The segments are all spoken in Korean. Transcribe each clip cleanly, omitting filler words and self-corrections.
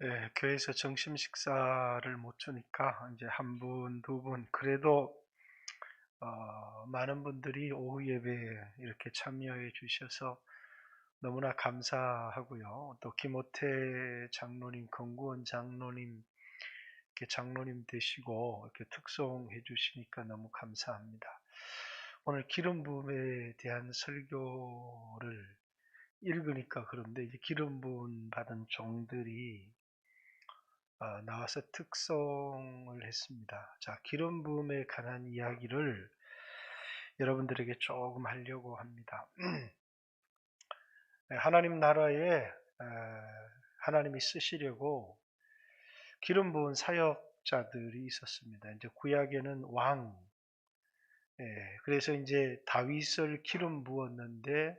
예, 교회에서 점심 식사를 못 주니까 이제 한 분, 두 분, 그래도 많은 분들이 오후 예배에 이렇게 참여해 주셔서 너무나 감사하고요. 또 김호태 장로님, 권구원 장로님, 이렇게 장로님 되시고 이렇게 특송해 주시니까 너무 감사합니다. 오늘 기름 부음에 대한 설교를 읽으니까 그런데 이제 기름 부음 받은 종들이 나와서 특송을 했습니다. 자, 기름 부음에 관한 이야기를 여러분들에게 조금 하려고 합니다. 하나님 나라에 하나님이 쓰시려고 기름 부은 사역자들이 있었습니다. 이제 구약에는 왕, 그래서 이제 다윗을 기름 부었는데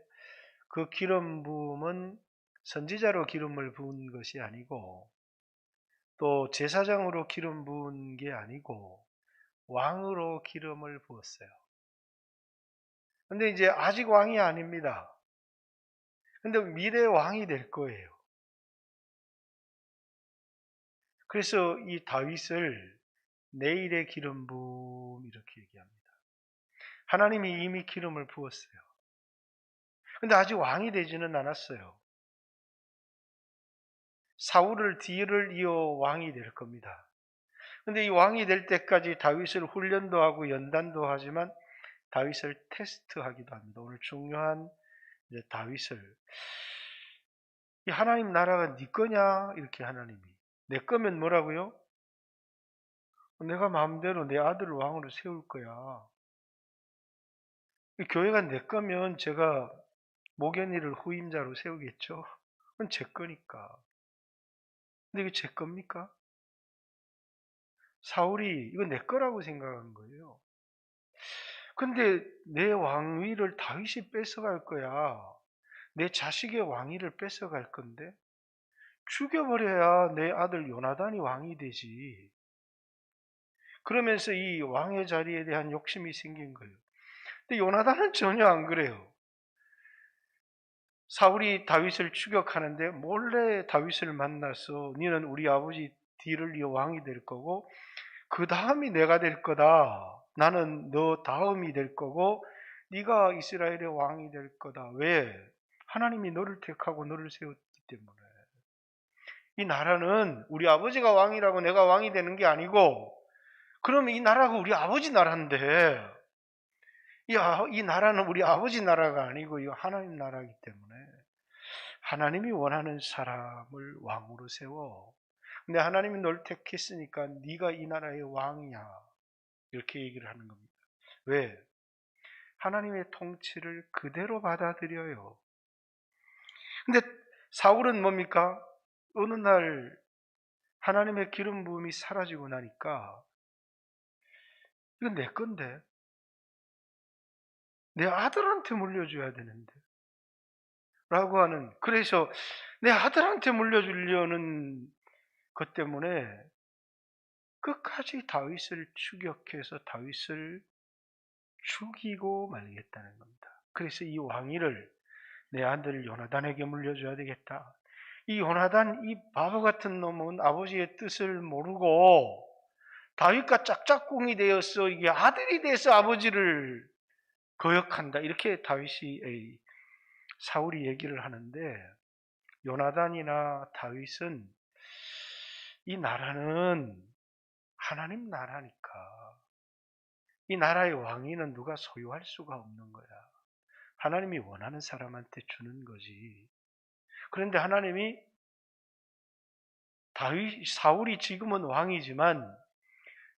그 기름 부음은 선지자로 기름을 부은 것이 아니고 또 제사장으로 기름 부은 게 아니고 왕으로 기름을 부었어요. 근데 이제 아직 왕이 아닙니다. 근데 미래 왕이 될 거예요. 그래서 이 다윗을 내일의 기름 부음 이렇게 얘기합니다. 하나님이 이미 기름을 부었어요. 근데 아직 왕이 되지는 않았어요. 사울을 뒤를 이어 왕이 될 겁니다. 근데 이 왕이 될 때까지 다윗을 훈련도 하고 연단도 하지만 다윗을 테스트하기도 합니다. 오늘 중요한 이제 다윗을 이 하나님 나라가 네 거냐 이렇게 하나님이 내 거면 뭐라고요? 내가 마음대로 내 아들을 왕으로 세울 거야. 이 교회가 내 거면 제가 목연이를 후임자로 세우겠죠. 그건 제 거니까. 근데 이게 제 겁니까? 사울이 이거 내 거라고 생각한 거예요. 근데 내 왕위를 다윗이 뺏어갈 거야. 내 자식의 왕위를 뺏어갈 건데 죽여버려야 내 아들 요나단이 왕이 되지. 그러면서 이 왕의 자리에 대한 욕심이 생긴 거예요. 근데 요나단은 전혀 안 그래요. 사울이 다윗을 추격하는데 몰래 다윗을 만나서 너는 우리 아버지 뒤를 이어 왕이 될 거고 그 다음이 내가 될 거다. 나는 너 다음이 될 거고 네가 이스라엘의 왕이 될 거다. 왜? 하나님이 너를 택하고 너를 세웠기 때문에. 이 나라는 우리 아버지가 왕이라고 내가 왕이 되는 게 아니고 그러면 이 나라가 우리 아버지 나라인데 이 나라는 우리 아버지 나라가 아니고 이거 하나님 나라이기 때문에 하나님이 원하는 사람을 왕으로 세워. 근데 하나님이 널 택했으니까 네가 이 나라의 왕이야. 이렇게 얘기를 하는 겁니다. 왜? 하나님의 통치를 그대로 받아들여요. 근데 사울은 뭡니까? 어느 날 하나님의 기름 부음이 사라지고 나니까 이건 내 건데 내 아들한테 물려줘야 되는데 라고 하는 그래서 내 아들한테 물려주려는 것 때문에 끝까지 다윗을 추격해서 다윗을 죽이고 말겠다는 겁니다. 그래서 이 왕위를 내 아들 요나단에게 물려줘야 되겠다. 이 요나단 이 바보 같은 놈은 아버지의 뜻을 모르고 다윗과 짝짝꿍이 되어서 이게 아들이 돼서 아버지를 거역한다. 이렇게 사울이 얘기를 하는데 요나단이나 다윗은 이 나라는 하나님 나라니까 이 나라의 왕위는 누가 소유할 수가 없는 거야. 하나님이 원하는 사람한테 주는 거지. 그런데 하나님이 사울이 지금은 왕이지만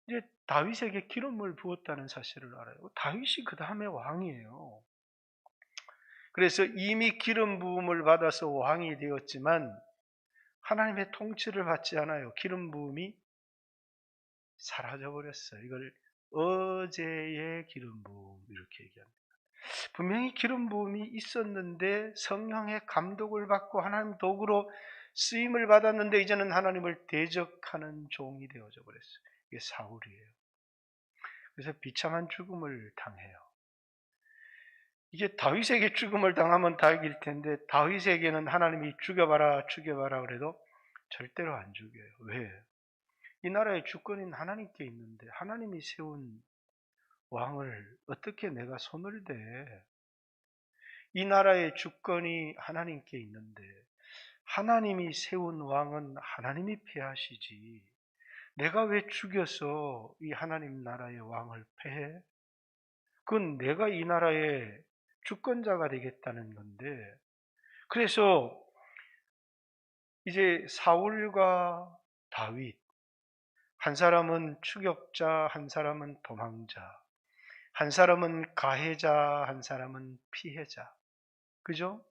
이제 다윗에게 기름을 부었다는 사실을 알아요. 다윗이 그 다음에 왕이에요. 그래서 이미 기름 부음을 받아서 왕이 되었지만 하나님의 통치를 받지 않아요. 기름 부음이 사라져 버렸어요. 이걸 어제의 기름 부음 이렇게 얘기합니다. 분명히 기름 부음이 있었는데 성령의 감독을 받고 하나님 도구로 쓰임을 받았는데 이제는 하나님을 대적하는 종이 되어져 버렸어요. 이게 사울이에요. 그래서 비참한 죽음을 당해요. 이게 다윗에게 죽음을 당하면 다행일 텐데 다윗에게는 하나님이 죽여봐라 죽여봐라 그래도 절대로 안 죽여요. 왜? 이 나라의 주권은 하나님께 있는데 하나님이 세운 왕을 어떻게 내가 손을 대? 이 나라의 주권이 하나님께 있는데 하나님이 세운 왕은 하나님이 폐하시지. 내가 왜 죽여서 이 하나님 나라의 왕을 폐해? 그건 내가 이 나라의 주권자가 되겠다는 건데. 그래서 이제 사울과 다윗, 한 사람은 추격자, 한 사람은 도망자, 한 사람은 가해자, 한 사람은 피해자. 그죠?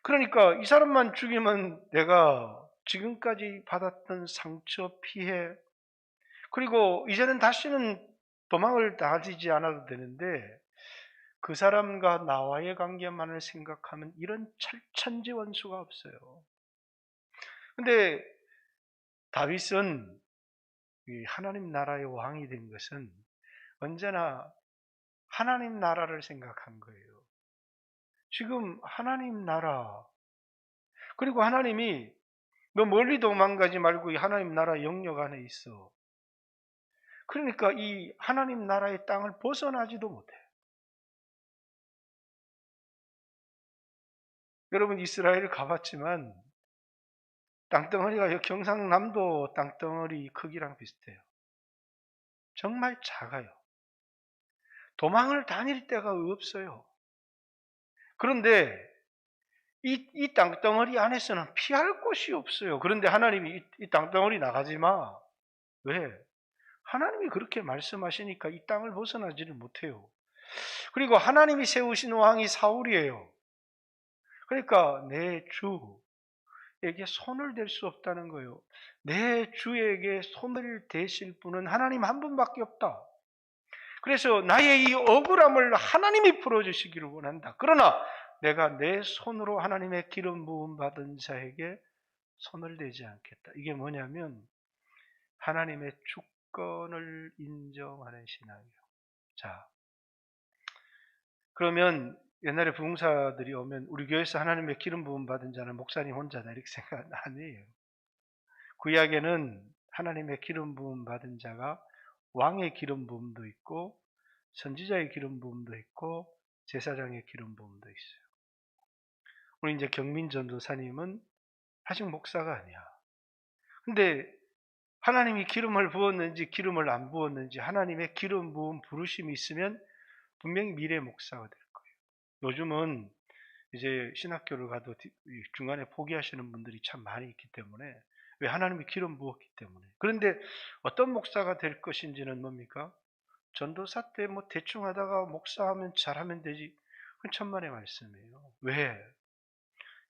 그러니까 이 사람만 죽이면 내가 지금까지 받았던 상처, 피해, 그리고 이제는 다시는 도망을 다지지 않아도 되는데 그 사람과 나와의 관계만을 생각하면 이런 천지원수가 없어요. 근데 다윗은 이 하나님 나라의 왕이 된 것은 언제나 하나님 나라를 생각한 거예요. 지금 하나님 나라, 그리고 하나님이 너 멀리 도망가지 말고 이 하나님 나라 영역 안에 있어. 그러니까 이 하나님 나라의 땅을 벗어나지도 못해. 여러분 이스라엘 가봤지만 땅덩어리가 경상남도 땅덩어리 크기랑 비슷해요. 정말 작아요. 도망을 다닐 데가 없어요. 그런데 이 땅덩어리 안에서는 피할 곳이 없어요. 그런데 하나님이 이 땅덩어리 나가지 마. 왜? 하나님이 그렇게 말씀하시니까 이 땅을 벗어나지를 못해요. 그리고 하나님이 세우신 왕이 사울이에요. 그러니까 내 주에게 손을 댈 수 없다는 거예요. 내 주에게 손을 대실 분은 하나님 한 분밖에 없다. 그래서 나의 이 억울함을 하나님이 풀어주시기를 원한다. 그러나 내가 내 손으로 하나님의 기름 부음 받은 자에게 손을 대지 않겠다. 이게 뭐냐면 하나님의 주권을 인정하는 신앙이에요. 자, 그러면 옛날에 부흥사들이 오면 우리 교회에서 하나님의 기름 부음 받은 자는 목사님 혼자다 이렇게 생각 아니에요. 구약에는 하나님의 기름 부음 받은 자가 왕의 기름 부음도 있고 선지자의 기름 부음도 있고 제사장의 기름 부음도 있어요. 우리 이제 경민 전도사님은 아직 목사가 아니야. 근데 하나님이 기름을 부었는지 기름을 안 부었는지 하나님의 기름 부음 부르심이 있으면 분명히 미래 목사가 될 거예요. 요즘은 이제 신학교를 가도 중간에 포기하시는 분들이 참 많이 있기 때문에, 왜? 하나님이 기름 부었기 때문에. 그런데 어떤 목사가 될 것인지는 뭡니까? 전도사 때 뭐 대충 하다가 목사하면 잘하면 되지. 그건 천만의 말씀이에요. 왜?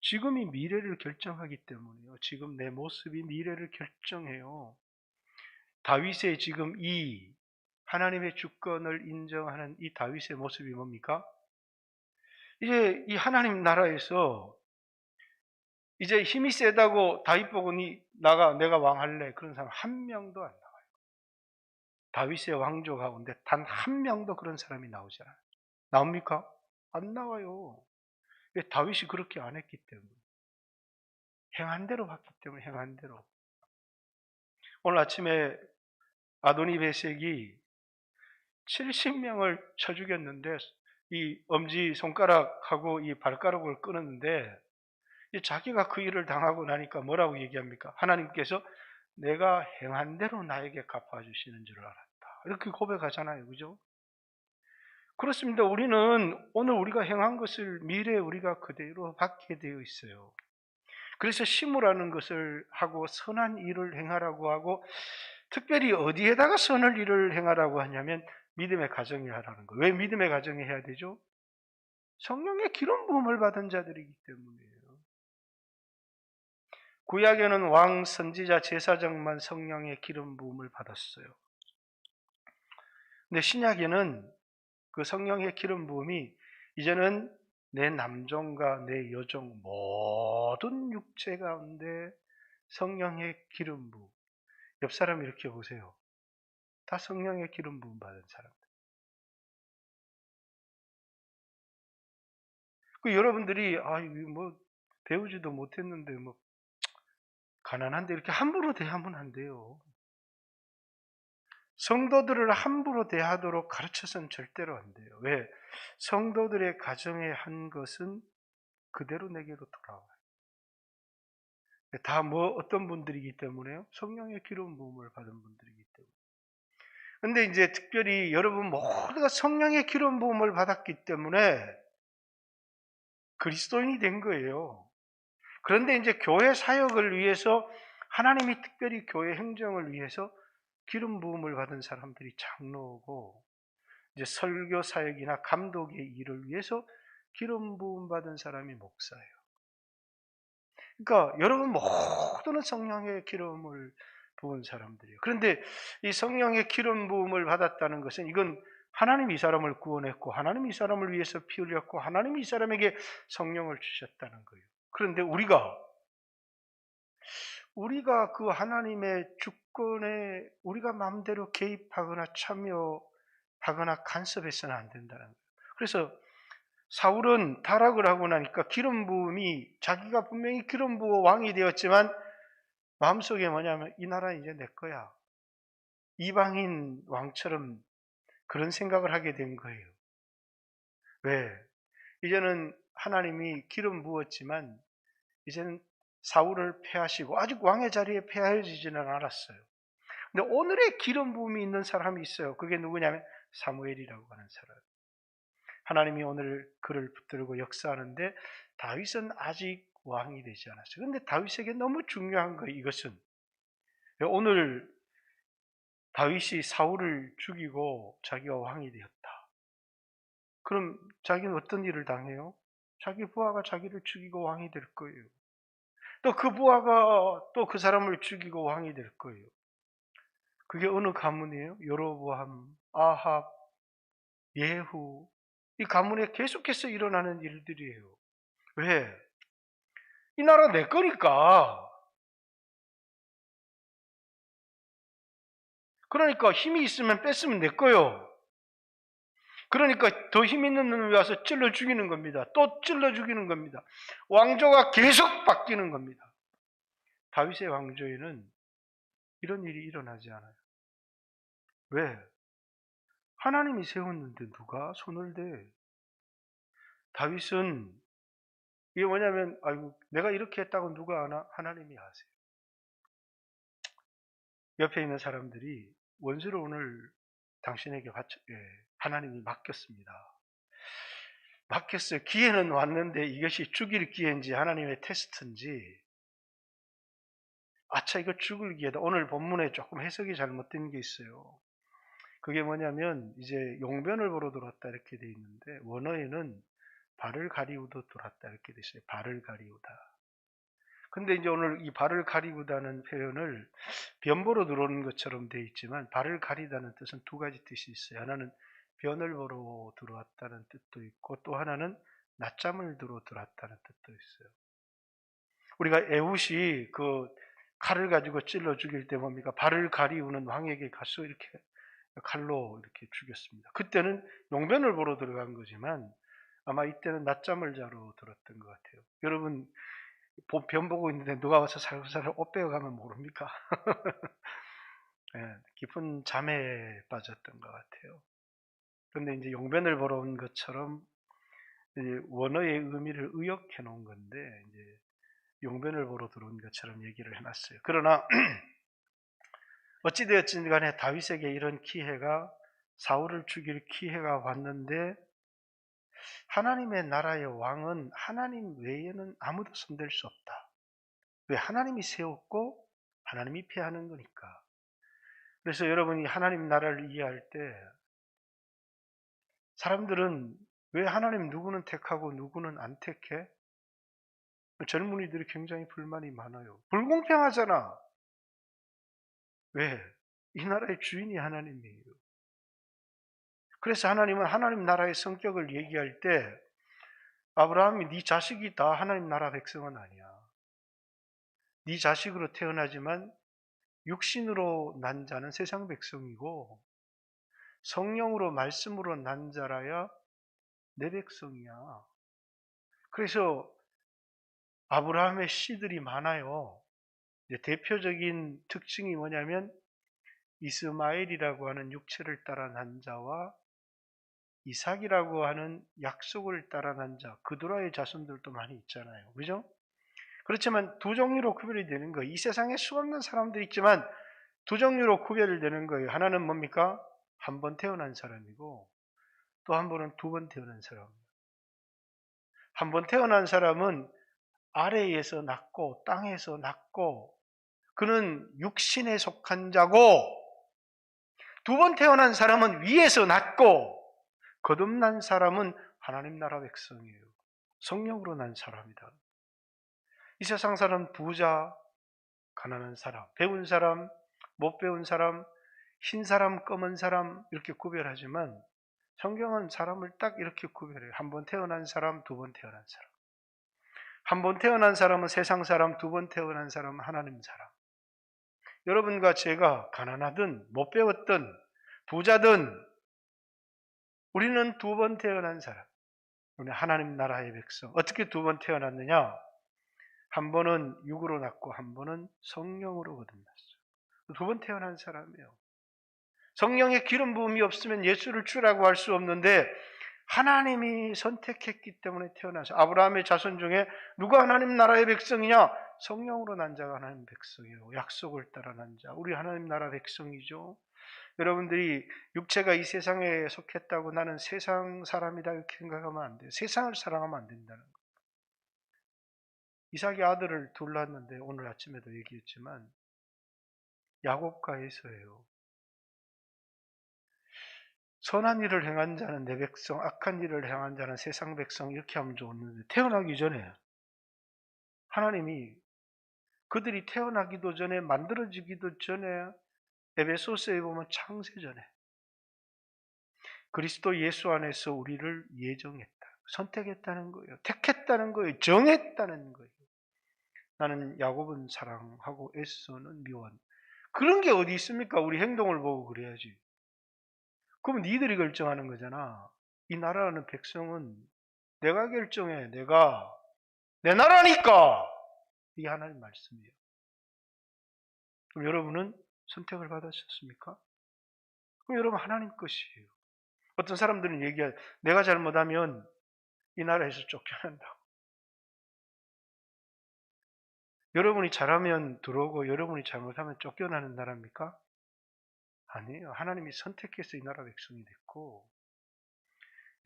지금이 미래를 결정하기 때문이에요. 지금 내 모습이 미래를 결정해요. 다윗의 지금 이 하나님의 주권을 인정하는 이 다윗의 모습이 뭡니까? 이제 이 하나님 나라에서 이제 힘이 세다고 다윗 보고 내가 왕할래. 그런 사람 한 명도 안 나와요. 다윗의 왕조 가운데 단 한 명도 그런 사람이 나오지 않아요. 나옵니까? 안 나와요. 왜? 다윗이 그렇게 안 했기 때문에. 행한 대로 봤기 때문에, 행한 대로. 오늘 아침에 아도니 베섹이 70명을 쳐 죽였는데 이 엄지 손가락하고 이 발가락을 끊었는데 자기가 그 일을 당하고 나니까 뭐라고 얘기합니까? 하나님께서 내가 행한 대로 나에게 갚아주시는 줄 알았다. 이렇게 고백하잖아요. 그죠? 그렇습니다. 우리는 오늘 우리가 행한 것을 미래에 우리가 그대로 받게 되어 있어요. 그래서 심으라는 것을 하고 선한 일을 행하라고 하고, 특별히 어디에다가 선한 일을 행하라고 하냐면 믿음의 가정에 하라는 거예요. 왜 믿음의 가정에 해야 되죠? 성령의 기름 부음을 받은 자들이기 때문이에요. 구약에는 왕, 선지자, 제사장만 성령의 기름 부음을 받았어요. 근데 신약에는 그 성령의 기름 부음이 이제는 내 남종과 내 여종 모든 육체 가운데 성령의 기름 부음. 옆 사람 이렇게 보세요. 다 성령의 기름 부음 받은 사람들. 그 여러분들이 뭐 배우지도 못했는데 뭐 가난한데 이렇게 함부로 대하면 안 돼요. 성도들을 함부로 대하도록 가르쳐서는 절대로 안 돼요. 왜? 성도들의 가정에 한 것은 그대로 내게로 돌아와요. 다 어떤 분들이기 때문에요? 성령의 기름 부음을 받은 분들이기 때문에. 근데 이제 특별히 여러분 모두가 성령의 기름 부음을 받았기 때문에 그리스도인이 된 거예요. 그런데 이제 교회 사역을 위해서 하나님이 특별히 교회 행정을 위해서 기름 부음을 받은 사람들이 장로고, 이제 설교 사역이나 감독의 일을 위해서 기름 부음 받은 사람이 목사예요. 그러니까 여러분 모두는 성령의 기름을 부은 사람들이에요. 그런데 이 성령의 기름 부음을 받았다는 것은 이건 하나님이 이 사람을 구원했고 하나님이 이 사람을 위해서 피 흘렸고 하나님이 이 사람에게 성령을 주셨다는 거예요. 그런데 우리가 그 하나님의 주권에 우리가 마음대로 개입하거나 참여하거나 간섭해서는 안 된다는 거예요. 그래서 사울은 타락을 하고 나니까 기름 부음이, 자기가 분명히 기름 부어 왕이 되었지만 마음속에 뭐냐면 이 나라 이제 내 거야. 이방인 왕처럼 그런 생각을 하게 된 거예요. 왜? 이제는 하나님이 기름 부었지만 이제는 사울을 폐하시고 아직 왕의 자리에 폐하여지지는 않았어요. 근데 오늘의 기름 부음이 있는 사람이 있어요. 그게 누구냐면 사무엘이라고 하는 사람. 하나님이 오늘 그를 붙들고 역사하는데 다윗은 아직 왕이 되지 않았어요. 그런데 다윗에게 너무 중요한 거예요. 이것은 오늘 다윗이 사울을 죽이고 자기가 왕이 되었다. 그럼 자기는 어떤 일을 당해요? 자기 부하가 자기를 죽이고 왕이 될 거예요. 또 그 부하가 또 그 사람을 죽이고 왕이 될 거예요. 그게 어느 가문이에요? 여로보암, 아합, 예후. 이 가문에 계속해서 일어나는 일들이에요. 왜? 이 나라 내 거니까. 그러니까 힘이 있으면 뺐으면 내 거요. 그러니까 더 힘 있는 놈이 와서 찔러 죽이는 겁니다. 또 찔러 죽이는 겁니다. 왕조가 계속 바뀌는 겁니다. 다윗의 왕조에는 이런 일이 일어나지 않아요. 왜? 하나님이 세웠는데 누가 손을 대? 다윗은 이게 뭐냐면, 아이고, 내가 이렇게 했다고 누가 아나? 하나님이 아세요. 옆에 있는 사람들이 원수를 오늘 당신에게 하나님이 맡겼습니다. 맡겼어요. 기회는 왔는데 이것이 죽일 기회인지 하나님의 테스트인지, 아차 이거 죽을 기회다. 오늘 본문에 조금 해석이 잘못된 게 있어요. 그게 뭐냐면 이제 용변을 보러 들었다 이렇게 돼 있는데 원어에는 발을 가리우듯 들었다 이렇게 돼 있어요. 발을 가리우다. 근데 이제 오늘 이 발을 가리우다는 표현을 변보러 들어오는 것처럼 돼 있지만 발을 가리다는 뜻은 두 가지 뜻이 있어요. 하나는 변을 보러 들어왔다는 뜻도 있고 또 하나는 낮잠을 들어 들어왔다는 뜻도 있어요. 우리가 에훗이 그 칼을 가지고 찔러 죽일 때 뭡니까? 발을 가리우는 왕에게 가서 이렇게 칼로 이렇게 죽였습니다. 그때는 용변을 보러 들어간 거지만 아마 이때는 낮잠을 자러 들었던 것 같아요. 여러분 변 보고 있는데 누가 와서 살살살 옷 빼어가면 모릅니까? 네, 깊은 잠에 빠졌던 것 같아요. 그런데 이제 용변을 보러 온 것처럼 이제 원어의 의미를 의역해 놓은 건데 이제 용변을 보러 들어온 것처럼 얘기를 해놨어요. 그러나 어찌되었든 간에 다윗에게 이런 기회가, 사울을 죽일 기회가 왔는데 하나님의 나라의 왕은 하나님 외에는 아무도 손댈 수 없다. 왜? 하나님이 세웠고 하나님이 폐하는 거니까. 그래서 여러분이 하나님 나라를 이해할 때 사람들은 왜 하나님 누구는 택하고 누구는 안 택해? 젊은이들이 굉장히 불만이 많아요. 불공평하잖아. 왜? 이 나라의 주인이 하나님이에요. 그래서 하나님은 하나님 나라의 성격을 얘기할 때 아브라함이 네 자식이 다 하나님 나라 백성은 아니야. 네 자식으로 태어나지만 육신으로 난 자는 세상 백성이고 성령으로 말씀으로 난 자라야 내 백성이야. 그래서 아브라함의 씨들이 많아요. 대표적인 특징이 뭐냐면 이스마엘이라고 하는 육체를 따라 난 자와 이삭이라고 하는 약속을 따라 난 자, 그도라의 자손들도 많이 있잖아요. 그죠? 그렇지만 두 종류로 구별이 되는 거예요. 이 세상에 수없는 사람들이 있지만 두 종류로 구별이 되는 거예요. 하나는 뭡니까? 한 번 태어난 사람이고 또 한 번은 두 번 태어난 사람. 한 번 태어난 사람은 아래에서 났고 땅에서 났고 그는 육신에 속한 자고 두 번 태어난 사람은 위에서 났고 거듭난 사람은 하나님 나라 백성이에요. 성령으로 난 사람이다. 이 세상 사람 부자, 가난한 사람, 배운 사람, 못 배운 사람, 흰 사람, 검은 사람 이렇게 구별하지만 성경은 사람을 딱 이렇게 구별해요. 한 번 태어난 사람, 두 번 태어난 사람. 한 번 태어난 사람은 세상 사람, 두 번 태어난 사람은 하나님 사람. 여러분과 제가 가난하든 못 배웠든 부자든 우리는 두 번 태어난 사람. 우리 하나님 나라의 백성. 어떻게 두 번 태어났느냐? 한 번은 육으로 낳고 한 번은 성령으로 거듭났어요. 두 번 태어난 사람이에요. 성령의 기름 부음이 없으면 예수를 주라고 할 수 없는데 하나님이 선택했기 때문에 태어나서 아브라함의 자손 중에 누가 하나님 나라의 백성이냐? 성령으로 난 자가 하나님 백성이에요. 약속을 따라 난 자. 우리 하나님 나라 백성이죠. 여러분들이 육체가 이 세상에 속했다고 나는 세상 사람이다 이렇게 생각하면 안 돼요. 세상을 사랑하면 안 된다는 거예요. 이삭이 아들을 둘 낳았는데 오늘 아침에도 얘기했지만 야곱과 에서예요. 선한 일을 행한 자는 내 백성, 악한 일을 행한 자는 세상 백성 이렇게 하면 좋았는데 태어나기 전에 하나님이 그들이 태어나기도 전에 만들어지기도 전에 에베소서에 보면 창세전에 그리스도 예수 안에서 우리를 예정했다. 선택했다는 거예요. 택했다는 거예요. 정했다는 거예요. 나는 야곱은 사랑하고 에서는 미워한다. 그런 게 어디 있습니까? 우리 행동을 보고 그래야지. 그럼 니들이 결정하는 거잖아. 이 나라라는 백성은 내가 결정해. 내가 내 나라니까. 이게 하나님 말씀이에요. 그럼 여러분은 선택을 받으셨습니까? 그럼 여러분 하나님 것이에요. 어떤 사람들은 얘기해요. 내가 잘못하면 이 나라에서 쫓겨난다고. 여러분이 잘하면 들어오고 여러분이 잘못하면 쫓겨나는 나라입니까? 아니에요. 하나님이 선택해서 이 나라 백성이 됐고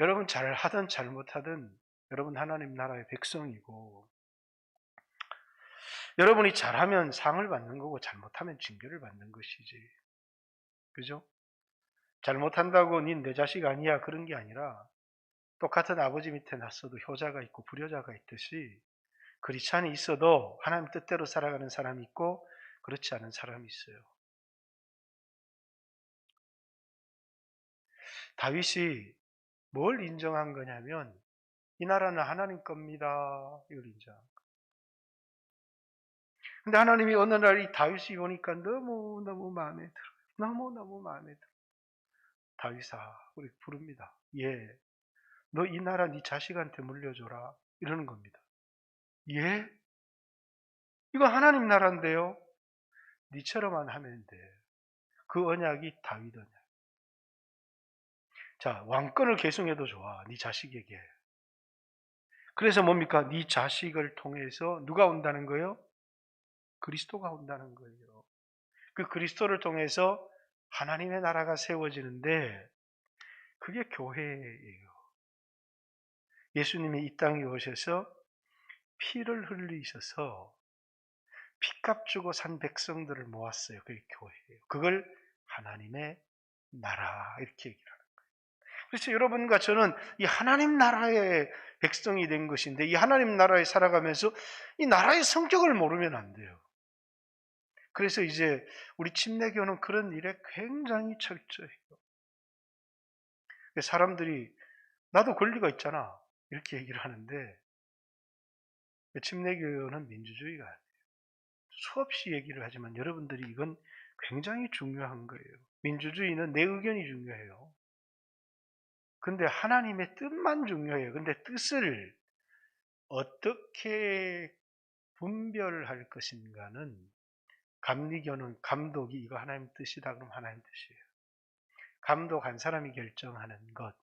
여러분 잘하든 잘못하든 여러분 하나님 나라의 백성이고 여러분이 잘하면 상을 받는 거고 잘못하면 징계를 받는 것이지. 그죠? 잘못한다고 닌 내 자식 아니야 그런 게 아니라 똑같은 아버지 밑에 났어도 효자가 있고 불효자가 있듯이 크리스찬이 있어도 하나님 뜻대로 살아가는 사람이 있고 그렇지 않은 사람이 있어요. 다윗이 뭘 인정한 거냐면 이 나라는 하나님 겁니다. 이걸 인정한 거예요. 근데 하나님이 어느 날 이 다윗이 보니까 너무너무 마음에 들어요. 너무너무 마음에 들어요. 다윗아, 우리 부릅니다. 예, 너 이 나라 네 자식한테 물려줘라. 이러는 겁니다. 예? 이거 하나님 나라인데요. 니처럼만 하면 돼. 그 언약이 다윗 언약. 자, 왕권을 계승해도 좋아. 네 자식에게. 그래서 뭡니까? 네 자식을 통해서 누가 온다는 거예요? 그리스도가 온다는 거예요. 그 그리스도를 통해서 하나님의 나라가 세워지는데 그게 교회예요. 예수님이 이 땅에 오셔서 피를 흘리셔서 피값 주고 산 백성들을 모았어요. 그게 교회예요. 그걸 하나님의 나라 이렇게 얘기를 하는 거예요. 그래서 여러분과 저는 이 하나님 나라의 백성이 된 것인데 이 하나님 나라에 살아가면서 이 나라의 성격을 모르면 안 돼요. 그래서 이제 우리 침례교는 그런 일에 굉장히 철저해요. 사람들이 나도 권리가 있잖아 이렇게 얘기를 하는데 침례교는 민주주의가 아니에요. 수없이 얘기를 하지만 여러분들이 이건 굉장히 중요한 거예요. 민주주의는 내 의견이 중요해요. 근데 하나님의 뜻만 중요해요. 근데 뜻을 어떻게 분별할 것인가는 감리교는 감독이 이거 하나님 뜻이다 그러면 하나님 뜻이에요. 감독한 사람이 결정하는 것.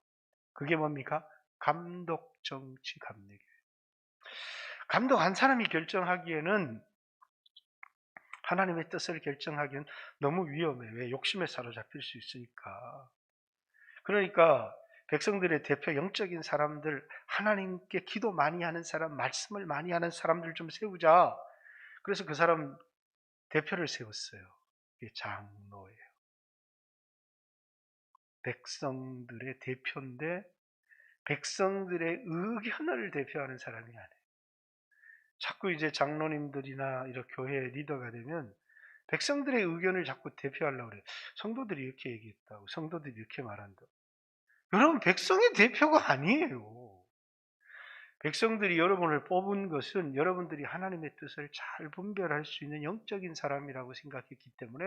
그게 뭡니까? 감독 정치 감리교. 감독한 사람이 결정하기에는 하나님의 뜻을 결정하기엔 너무 위험해. 왜? 욕심에 사로잡힐 수 있으니까. 그러니까 백성들의 대표 영적인 사람들, 하나님께 기도 많이 하는 사람, 말씀을 많이 하는 사람들 좀 세우자. 그래서 그 사람 대표를 세웠어요. 이게 장로예요. 백성들의 대표인데 백성들의 의견을 대표하는 사람이 아니에요. 자꾸 이제 장로님들이나 이런 교회 리더가 되면 백성들의 의견을 자꾸 대표하려고 그래요. 성도들이 이렇게 얘기했다고, 성도들이 이렇게 말한다고. 여러분, 백성의 대표가 아니에요. 백성들이 여러분을 뽑은 것은 여러분들이 하나님의 뜻을 잘 분별할 수 있는 영적인 사람이라고 생각했기 때문에,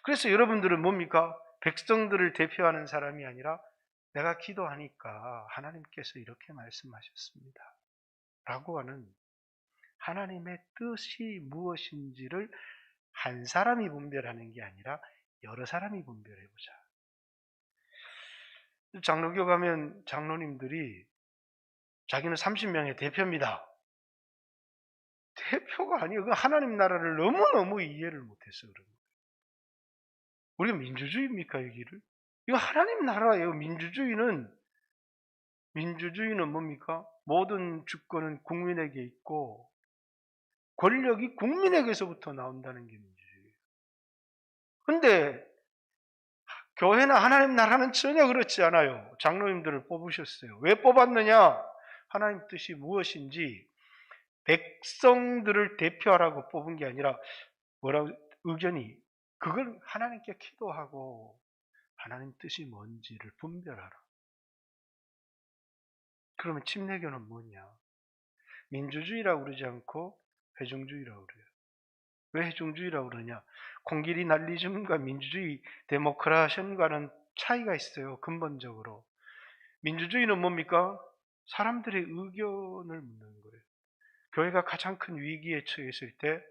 그래서 여러분들은 뭡니까? 백성들을 대표하는 사람이 아니라 내가 기도하니까 하나님께서 이렇게 말씀하셨습니다 라고 하는 하나님의 뜻이 무엇인지를 한 사람이 분별하는 게 아니라 여러 사람이 분별해보자. 장로교 가면 장로님들이 자기는 30명의 대표입니다. 대표가 아니에요. 하나님 나라를 너무너무 이해를 못해서 그런 거예요. 우리가 민주주의입니까, 여기를? 이거 하나님 나라예요. 민주주의는 뭡니까? 모든 주권은 국민에게 있고 권력이 국민에게서부터 나온다는 게 민주주의예요. 근데 교회나 하나님 나라는 전혀 그렇지 않아요. 장로님들을 뽑으셨어요. 왜 뽑았느냐? 하나님 뜻이 무엇인지 백성들을 대표하라고 뽑은 게 아니라 뭐라고 의견이 그걸 하나님께 기도하고 하나님 뜻이 뭔지를 분별하라. 그러면 침례교는 뭐냐? 민주주의라고 그러지 않고 회중주의라고 그래요. 왜 회중주의라고 그러냐? 공길이 난리즘과 민주주의 데모크라션과는 차이가 있어요. 근본적으로. 민주주의는 뭡니까? 사람들의 의견을 묻는 거예요. 교회가 가장 큰 위기에 처했을 때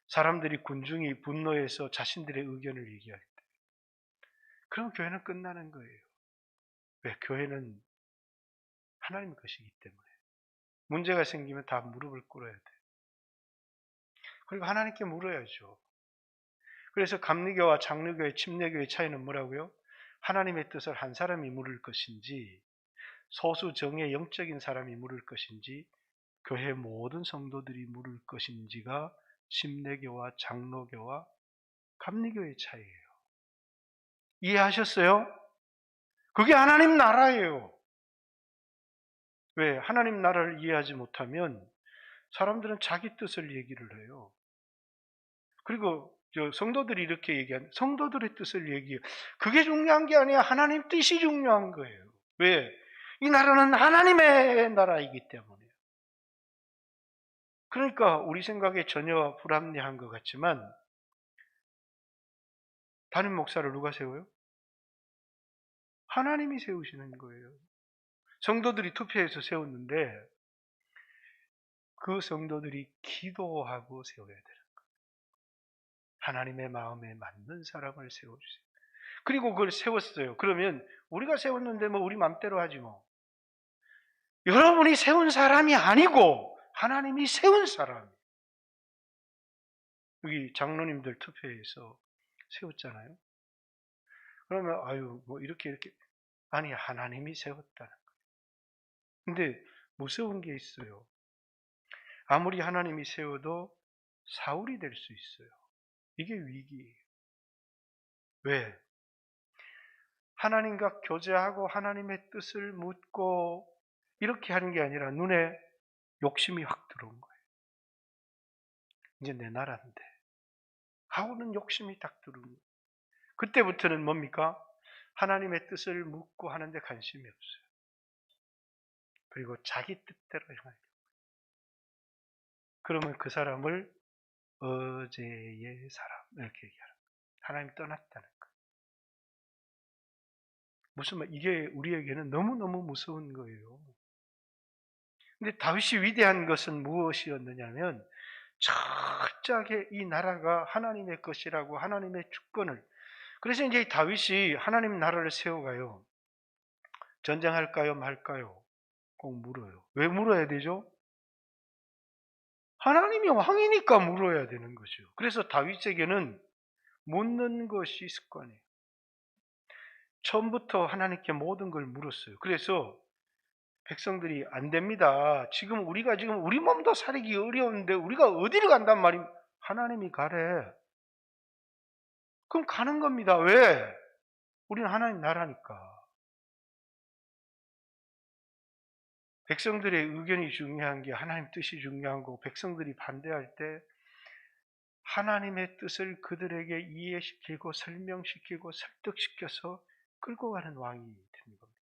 사람들이 군중이 분노해서 자신들의 의견을 얘기할 때 그럼 교회는 끝나는 거예요. 왜? 교회는 하나님 것이기 때문에. 문제가 생기면 다 무릎을 꿇어야 돼. 그리고 하나님께 물어야죠. 그래서 감리교와 장로교의 침례교의 차이는 뭐라고요? 하나님의 뜻을 한 사람이 물을 것인지 소수 정예 영적인 사람이 물을 것인지 교회 모든 성도들이 물을 것인지가 침례교와 장로교와 감리교의 차이예요. 이해하셨어요? 그게 하나님 나라예요. 왜? 하나님 나라를 이해하지 못하면 사람들은 자기 뜻을 얘기를 해요. 그리고 성도들이 이렇게 얘기하는 성도들의 뜻을 얘기해요. 그게 중요한 게 아니야. 하나님 뜻이 중요한 거예요. 왜? 이 나라는 하나님의 나라이기 때문에. 그러니까 우리 생각에 전혀 불합리한 것 같지만 담임 목사를 누가 세워요? 하나님이 세우시는 거예요. 성도들이 투표해서 세웠는데 그 성도들이 기도하고 세워야 되는 거예요. 하나님의 마음에 맞는 사람을 세워주세요. 그리고 그걸 세웠어요. 그러면 우리가 세웠는데 뭐 우리 맘대로 하지 뭐. 여러분이 세운 사람이 아니고 하나님이 세운 사람. 여기 장로님들 투표해서 세웠잖아요. 그러면 아유 뭐 이렇게 아니 하나님이 세웠다는 거예요. 근데 못 세운 게 있어요. 아무리 하나님이 세워도 사울이 될 수 있어요. 이게 위기예요. 왜? 하나님과 교제하고 하나님의 뜻을 묻고 이렇게 하는 게 아니라 눈에 욕심이 확 들어온 거예요. 이제 내 나라인데 하고는 욕심이 딱 들어온 거예요. 그때부터는 뭡니까? 하나님의 뜻을 묻고 하는데 관심이 없어요. 그리고 자기 뜻대로 행하는 거예요. 그러면 그 사람을 어제의 사람 이렇게 얘기하는 거예요. 하나님이 떠났다는 거예요. 무슨 말? 이게 우리에게는 너무너무 무서운 거예요. 근데 다윗이 위대한 것은 무엇이었느냐면 철저하게 이 나라가 하나님의 것이라고 하나님의 주권을. 그래서 이제 다윗이 하나님 나라를 세워가요. 전쟁할까요 말까요? 꼭 물어요. 왜 물어야 되죠? 하나님이 왕이니까 물어야 되는 거죠. 그래서 다윗에게는 묻는 것이 습관이에요. 처음부터 하나님께 모든 걸 물었어요. 그래서 백성들이 안 됩니다. 지금 우리 몸도 살기 어려운데 우리가 어디를 간단 말입니까? 하나님이 가래. 그럼 가는 겁니다. 왜? 우리는 하나님 나라니까. 백성들의 의견이 중요한 게 하나님 뜻이 중요한 거고, 백성들이 반대할 때 하나님의 뜻을 그들에게 이해시키고 설명시키고 설득시켜서 끌고 가는 왕이 되는 겁니다.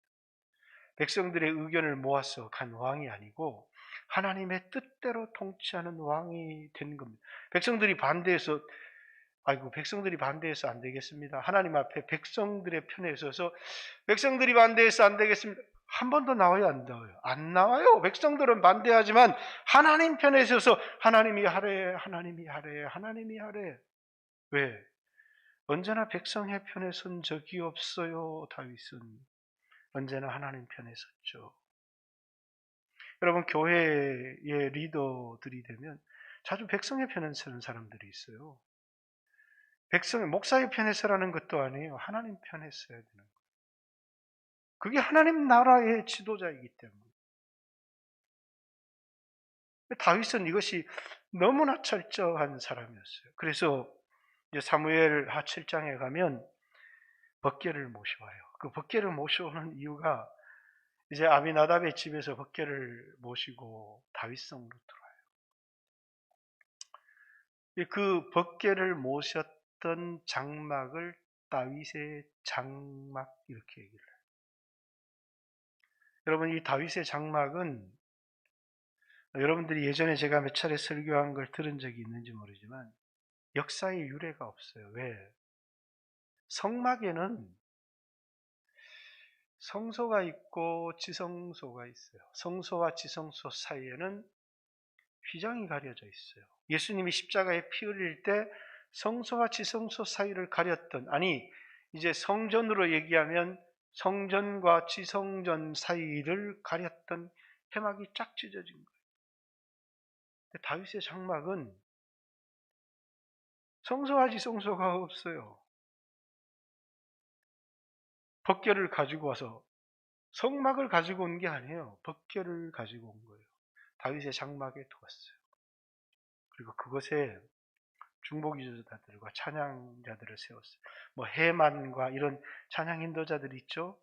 백성들의 의견을 모아서 간 왕이 아니고 하나님의 뜻대로 통치하는 왕이 된 겁니다. 백성들이 반대해서 안 되겠습니다. 하나님 앞에 백성들의 편에 서서 백성들이 반대해서 안 되겠습니다. 한 번도 나와요, 안 나와요? 안 나와요. 백성들은 반대하지만 하나님 편에 서서 하나님이 하래, 하나님이 하래, 하나님이 하래. 왜? 언제나 백성의 편에 선 적이 없어요. 다윗은 언제나 하나님 편에 섰죠. 여러분, 교회의 리더들이 되면 자주 백성의 편에 서는 사람들이 있어요. 목사의 편에 서라는 것도 아니에요. 하나님 편에 서야 되는 거예요. 그게 하나님 나라의 지도자이기 때문에. 다윗은 이것이 너무나 철저한 사람이었어요. 그래서 이제 사무엘 하 7장에 가면 법궤를 모셔와요. 그 법궤를 모셔오는 이유가 이제 아비나답의 집에서 법궤를 모시고 다윗성으로 들어와요. 그 법궤를 모셨던 장막을 다윗의 장막 이렇게 얘기를 해요. 여러분, 이 다윗의 장막은 여러분들이 예전에 제가 몇 차례 설교한 걸 들은 적이 있는지 모르지만 역사의 유래가 없어요. 왜? 성막에는 성소가 있고 지성소가 있어요. 성소와 지성소 사이에는 휘장이 가려져 있어요. 예수님이 십자가에 피 흘릴 때 성소와 지성소 사이를 가렸던, 아니 이제 성전으로 얘기하면 성전과 지성전 사이를 가렸던 해막이 쫙 찢어진 거예요. 근데 다윗의 장막은 성소와 지성소가 없어요. 법궤를 가지고 와서 성막을 가지고 온 게 아니에요. 법궤를 가지고 온 거예요. 다윗의 장막에 두었어요. 그리고 그것에 중보기도자들과 찬양자들을 세웠어요. 뭐 해만과 이런 찬양 인도자들 있죠.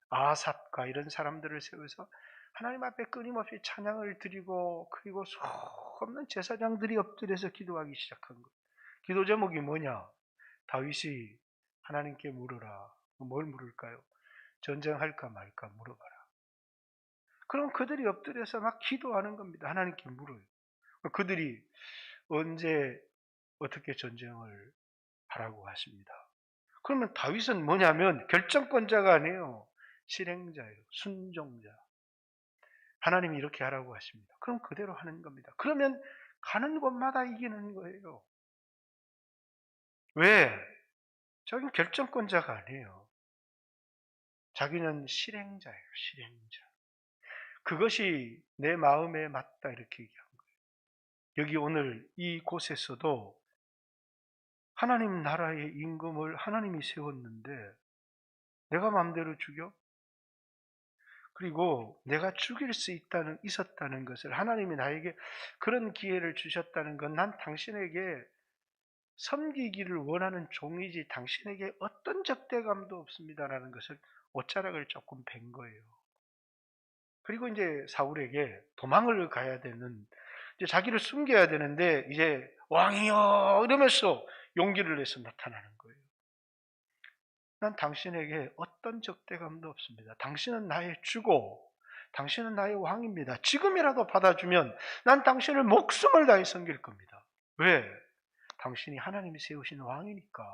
아삽과 이런 사람들을 세워서 하나님 앞에 끊임없이 찬양을 드리고, 그리고 수없는 제사장들이 엎드려서 기도하기 시작한 거예요. 기도 제목이 뭐냐? 다윗이 하나님께 물어라. 뭘 물을까요? 전쟁할까 말까 물어봐라. 그럼 그들이 엎드려서 막 기도하는 겁니다. 하나님께 물어요. 그들이 언제 어떻게 전쟁을 하라고 하십니다. 그러면 다윗은 뭐냐면 결정권자가 아니에요. 실행자예요. 순종자. 하나님이 이렇게 하라고 하십니다. 그럼 그대로 하는 겁니다. 그러면 가는 곳마다 이기는 거예요. 왜? 자기는 결정권자가 아니에요. 자기는 실행자예요. 실행자. 그것이 내 마음에 맞다 이렇게 얘기한 거예요. 여기 오늘 이곳에서도 하나님 나라의 임금을 하나님이 세웠는데 내가 마음대로 죽여? 그리고 내가 죽일 수 있었다는 것을, 하나님이 나에게 그런 기회를 주셨다는 건 난 당신에게 섬기기를 원하는 종이지 당신에게 어떤 적대감도 없습니다라는 것을 옷자락을 조금 벤 거예요. 그리고 이제 사울에게 도망을 가야 되는, 이제 자기를 숨겨야 되는데 이제 왕이여 이러면서 용기를 내서 나타나는 거예요. 난 당신에게 어떤 적대감도 없습니다. 당신은 나의 주고 당신은 나의 왕입니다. 지금이라도 받아주면 난 당신을 목숨을 다해 섬길 겁니다. 왜? 당신이 하나님이 세우신 왕이니까.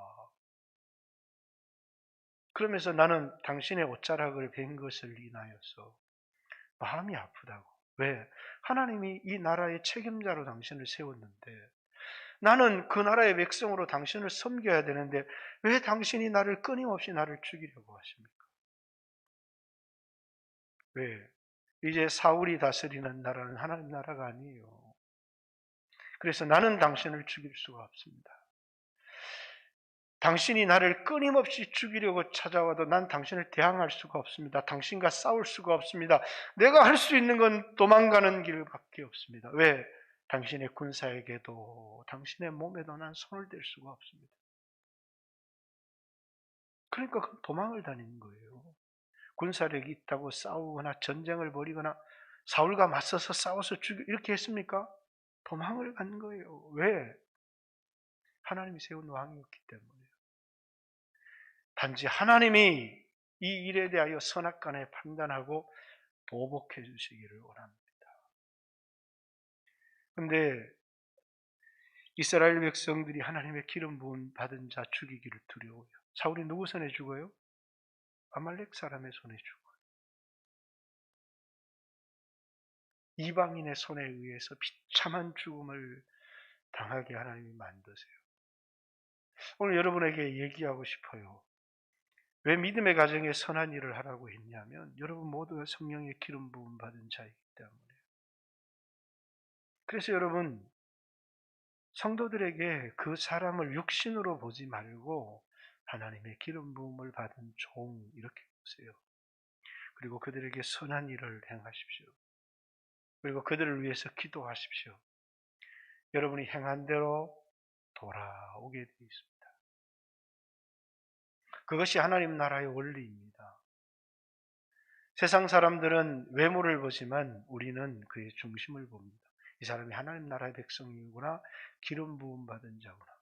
그러면서 나는 당신의 옷자락을 벤 것을 인하여서 마음이 아프다고. 왜? 하나님이 이 나라의 책임자로 당신을 세웠는데 나는 그 나라의 백성으로 당신을 섬겨야 되는데 왜 당신이 나를 끊임없이 나를 죽이려고 하십니까? 왜? 이제 사울이 다스리는 나라는 하나님 나라가 아니에요. 그래서 나는 당신을 죽일 수가 없습니다. 당신이 나를 끊임없이 죽이려고 찾아와도 난 당신을 대항할 수가 없습니다. 당신과 싸울 수가 없습니다. 내가 할 수 있는 건 도망가는 길밖에 없습니다. 왜? 당신의 군사에게도 당신의 몸에도 난 손을 댈 수가 없습니다. 그러니까 도망을 다니는 거예요. 군사력이 있다고 싸우거나 전쟁을 벌이거나 사울과 맞서서 싸워서 이렇게 했습니까? 도망을 간 거예요. 왜? 하나님이 세운 왕이었기 때문에요. 단지 하나님이 이 일에 대하여 선악간에 판단하고 보복해 주시기를 원합니다. 그런데 이스라엘 백성들이 하나님의 기름 부음 받은 자 죽이기를 두려워요. 사울이 누구 손에 죽어요? 아말렉 사람의 손에 죽어요. 이방인의 손에 의해서 비참한 죽음을 당하게 하나님이 만드세요. 오늘 여러분에게 얘기하고 싶어요. 왜 믿음의 가정에 선한 일을 하라고 했냐면 여러분 모두가 성령의 기름 부음 받은 자이기 때문에. 그래서 여러분 성도들에게 그 사람을 육신으로 보지 말고 하나님의 기름 부음을 받은 종 이렇게 보세요. 그리고 그들에게 선한 일을 행하십시오. 그리고 그들을 위해서 기도하십시오. 여러분이 행한 대로 돌아오게 되어 있습니다. 그것이 하나님 나라의 원리입니다. 세상 사람들은 외모를 보지만 우리는 그의 중심을 봅니다. 이 사람이 하나님 나라의 백성이구나, 기름 부음 받은 자구나.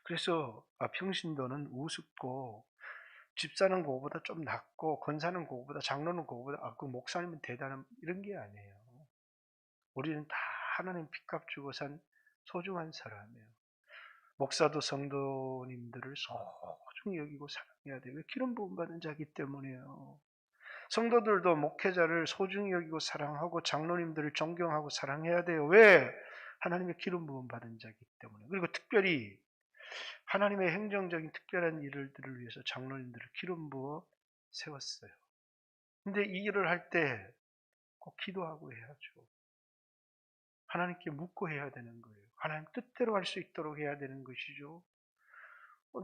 그래서 평신도는 우습고 집 사는 거보다 좀 낫고 권 사는 거보다 장로는 거보다 그 목사님은 대단한 이런 게 아니에요. 우리는 다 하나님 핏값 주고 산 소중한 사람이에요. 목사도 성도님들을 소중히 여기고 사랑해야 돼요. 왜? 기름 부음 받은 자이기 때문이에요. 성도들도 목회자를 소중히 여기고 사랑하고 장로님들을 존경하고 사랑해야 돼요. 왜? 하나님의 기름 부음 받은 자이기 때문에. 그리고 특별히 하나님의 행정적인 특별한 일들을 위해서 장로님들을 기름 부어 세웠어요. 근데 이 일을 할 때 꼭 기도하고 해야죠. 하나님께 묻고 해야 되는 거예요. 하나님 뜻대로 할 수 있도록 해야 되는 것이죠.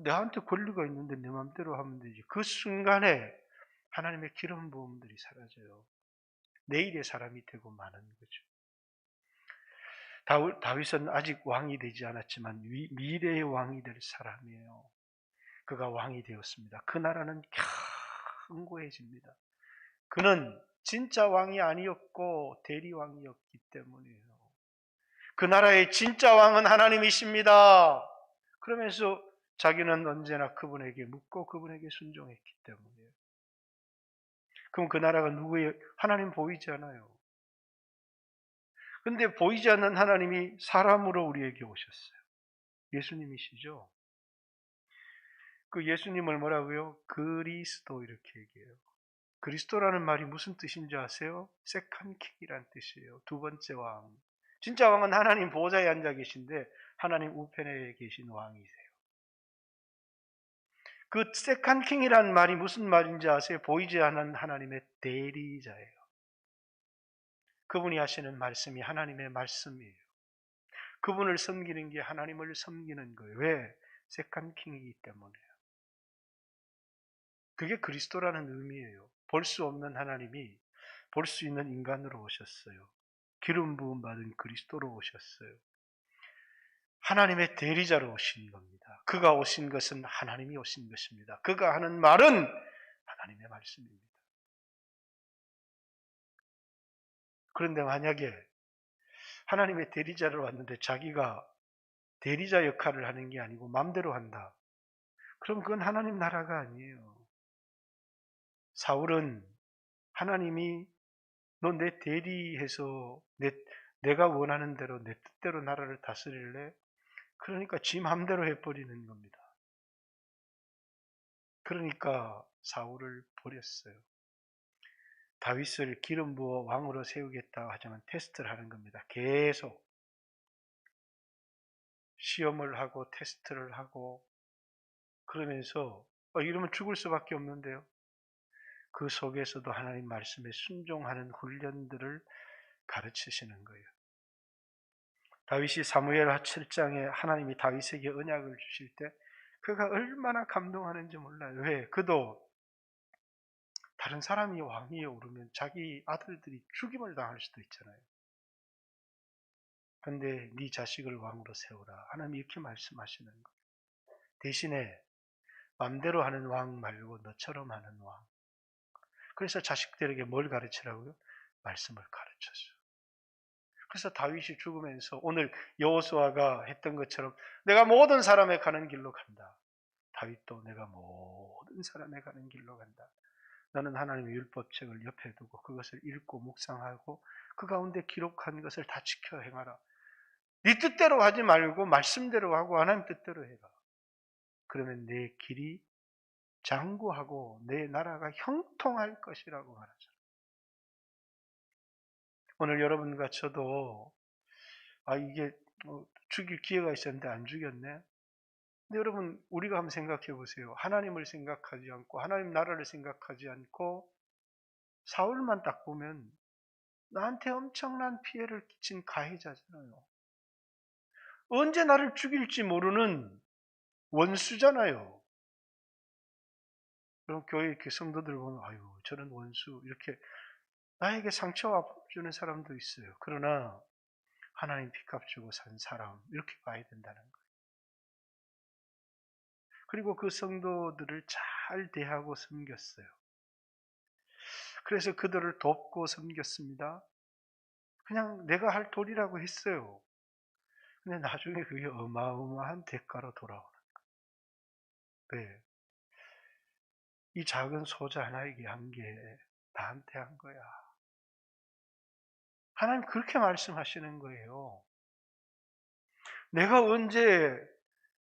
내한테 권리가 있는데 내 마음대로 하면 되지. 그 순간에 하나님의 기름 부음들이 사라져요. 내일의 사람이 되고 마는 거죠. 다윗은 아직 왕이 되지 않았지만 미래의 왕이 될 사람이에요. 그가 왕이 되었습니다. 그 나라는 견고해집니다. 그는 진짜 왕이 아니었고 대리왕이었기 때문이에요. 그 나라의 진짜 왕은 하나님이십니다. 그러면서 자기는 언제나 그분에게 묻고 그분에게 순종했기 때문이에요. 그럼 그 나라가 누구예요? 하나님 보이지 않아요. 근데 보이지 않는 하나님이 사람으로 우리에게 오셨어요. 예수님이시죠? 그 예수님을 뭐라고요? 그리스도 이렇게 얘기해요. 그리스도라는 말이 무슨 뜻인지 아세요? 세컨 킹이란 뜻이에요. 두 번째 왕. 진짜 왕은 하나님 보좌에 앉아 계신데 하나님 우편에 계신 왕이세요. 그 세컨 킹이란 말이 무슨 말인지 아세요? 보이지 않는 하나님의 대리자예요. 그분이 하시는 말씀이 하나님의 말씀이에요. 그분을 섬기는 게 하나님을 섬기는 거예요. 왜? 세컨 킹이기 때문에요. 그게 그리스도라는 의미예요. 볼 수 없는 하나님이 볼 수 있는 인간으로 오셨어요. 기름 부음 받은 그리스도로 오셨어요. 하나님의 대리자로 오신 겁니다. 그가 오신 것은 하나님이 오신 것입니다. 그가 하는 말은 하나님의 말씀입니다. 그런데 만약에 하나님의 대리자로 왔는데 자기가 대리자 역할을 하는 게 아니고 마음대로 한다. 그럼 그건 하나님 나라가 아니에요. 사울은 하나님이 너 내 대리해서 내가 원하는 대로 내 뜻대로 나라를 다스릴래? 그러니까 지 맘대로 해버리는 겁니다. 그러니까 사울을 버렸어요. 다윗을 기름 부어 왕으로 세우겠다 하지만 테스트를 하는 겁니다. 계속 시험을 하고 테스트를 하고 그러면서 이러면 죽을 수밖에 없는데요. 그 속에서도 하나님 말씀에 순종하는 훈련들을 가르치시는 거예요. 다윗이 사무엘 7장에 하나님이 다윗에게 언약을 주실 때 그가 얼마나 감동하는지 몰라요. 왜? 그도 다른 사람이 왕위에 오르면 자기 아들들이 죽임을 당할 수도 있잖아요. 근데 네 자식을 왕으로 세우라. 하나님이 이렇게 말씀하시는 거예요. 대신에 맘대로 하는 왕 말고 너처럼 하는 왕. 그래서 자식들에게 뭘 가르치라고요? 말씀을 가르쳤어요. 그래서 다윗이 죽으면서 오늘 여호수아가 했던 것처럼 내가 모든 사람의 가는 길로 간다. 다윗도 내가 모든 사람의 가는 길로 간다. 너는 하나님의 율법책을 옆에 두고 그것을 읽고 묵상하고 그 가운데 기록한 것을 다 지켜 행하라. 네 뜻대로 하지 말고 말씀대로 하고 하나님 뜻대로 해라. 그러면 내 길이 장구하고 내 나라가 형통할 것이라고 말하죠. 오늘 여러분과 저도 이게 죽일 기회가 있었는데 안 죽였네. 근데 여러분 우리가 한번 생각해 보세요. 하나님을 생각하지 않고 하나님 나라를 생각하지 않고 사울만 딱 보면 나한테 엄청난 피해를 끼친 가해자잖아요. 언제 나를 죽일지 모르는 원수잖아요. 그럼 교회 이렇게 성도들 보면 아유 저는 원수 이렇게 나에게 상처와 아픔을 주는 사람도 있어요. 그러나 하나님 핏값 주고 산 사람 이렇게 봐야 된다는 거예요. 그리고 그 성도들을 잘 대하고 섬겼어요. 그래서 그들을 돕고 섬겼습니다. 그냥 내가 할 도리라고 했어요. 근데 나중에 그게 어마어마한 대가로 돌아오는 거예요. 네. 이 작은 소자 하나에게 한 게 나한테 한 거야. 하나님 그렇게 말씀하시는 거예요. 내가 언제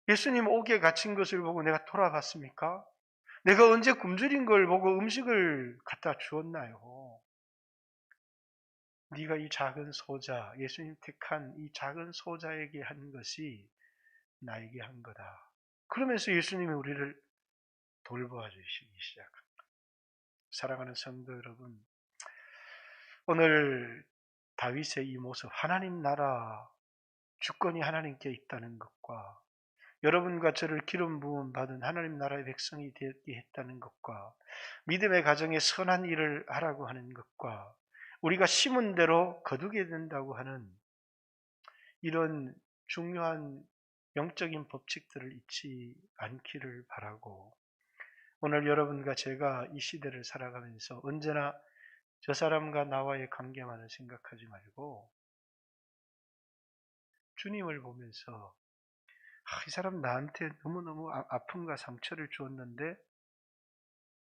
예수님 옥에 갇힌 것을 보고 내가 돌아갔습니까? 내가 언제 굶주린 걸 보고 음식을 갖다 주었나요? 네가 이 작은 소자, 예수님 택한 이 작은 소자에게 한 것이 나에게 한 거다. 그러면서 예수님이 우리를 돌보아 주시기 시작합니다. 사랑하는 성도 여러분, 오늘 다윗의 이 모습, 하나님 나라 주권이 하나님께 있다는 것과 여러분과 저를 기름 부음 받은 하나님 나라의 백성이 되게 했다는 것과 믿음의 가정에 선한 일을 하라고 하는 것과 우리가 심은 대로 거두게 된다고 하는 이런 중요한 영적인 법칙들을 잊지 않기를 바라고 오늘 여러분과 제가 이 시대를 살아가면서 언제나 저 사람과 나와의 관계만을 생각하지 말고 주님을 보면서 이 사람 나한테 너무너무 아픔과 상처를 주었는데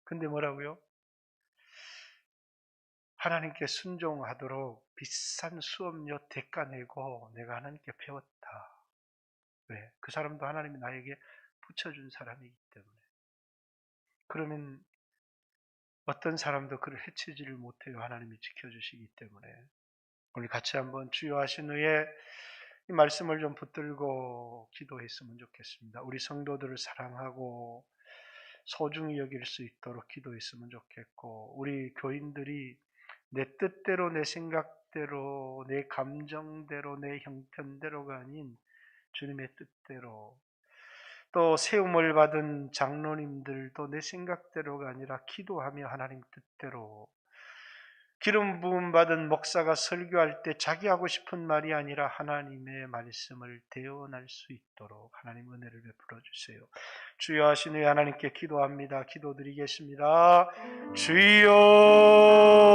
근데 뭐라고요? 하나님께 순종하도록 비싼 수업료 대가 내고 내가 하나님께 배웠다. 왜? 그 사람도 하나님이 나에게 붙여준 사람이기 때문에. 그러면 어떤 사람도 그를 해치지를 못해요. 하나님이 지켜주시기 때문에. 우리 같이 한번 주여 하신 후에 이 말씀을 좀 붙들고 기도했으면 좋겠습니다. 우리 성도들을 사랑하고 소중히 여길 수 있도록 기도했으면 좋겠고 우리 교인들이 내 뜻대로 내 생각대로 내 감정대로 내 형편대로가 아닌 주님의 뜻대로 또 세움을 받은 장로님들도 내 생각대로가 아니라 기도하며 하나님 뜻대로 기름 부음 받은 목사가 설교할 때 자기 하고 싶은 말이 아니라 하나님의 말씀을 대언할 수 있도록 하나님 은혜를 베풀어 주세요. 주여 하신 후에 하나님께 기도합니다. 기도드리겠습니다. 주여